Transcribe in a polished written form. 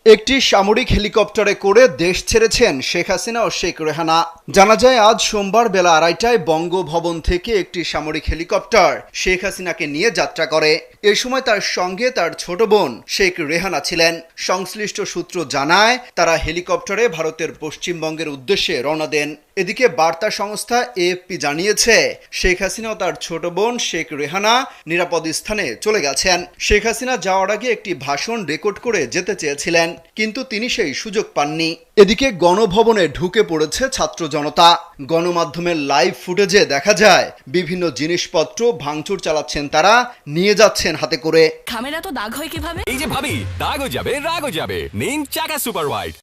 একটি সামরিক হেলিকপ্টারে করে দেশ ছেড়েছেন শেখ হাসিনা ও শেখ রেহানা। জানা যায় আজ সোমবার বেলা 2:30টায় বঙ্গভবন থেকে একটি সামরিক হেলিকপ্টার শেখ হাসিনাকে নিয়ে যাত্রা করে। এ সময় তার সঙ্গে তার ছোট বোন শেখ রেহানা ছিলেন। সংশ্লিষ্ট সূত্র জানায় তারা হেলিকপ্টারে ভারতের পশ্চিমবঙ্গের উদ্দেশ্যে রওনা দেন। এদিকে বার্তা সংস্থা এএফপি জানিয়েছে শেখ হাসিনা ও তার ছোট বোন শেখ রেহানা নিরাপদ স্থানে চলে গেছেন। শেখ হাসিনা যাওয়ার আগে একটি ভাষণ রেকর্ড করে যেতে চেয়েছিলেন, কিন্তু তিনি সেই সুযোগ পাননি। এদিকে গণভবনে ঢুকে পড়েছে ছাত্র জনতা। গণমাধ্যমের লাইভ ফুটেজে দেখা যায় বিভিন্ন জিনিসপত্র ভাঙচুর চালাচ্ছেন তারা, নিয়ে যাচ্ছেন হাতে করে। খামেরা তো দাগ হয় কিভাবে? এই যে ভাবি, দাগও যাবে রাগও যাবে। নিন চাকা সুপার হোয়াইট।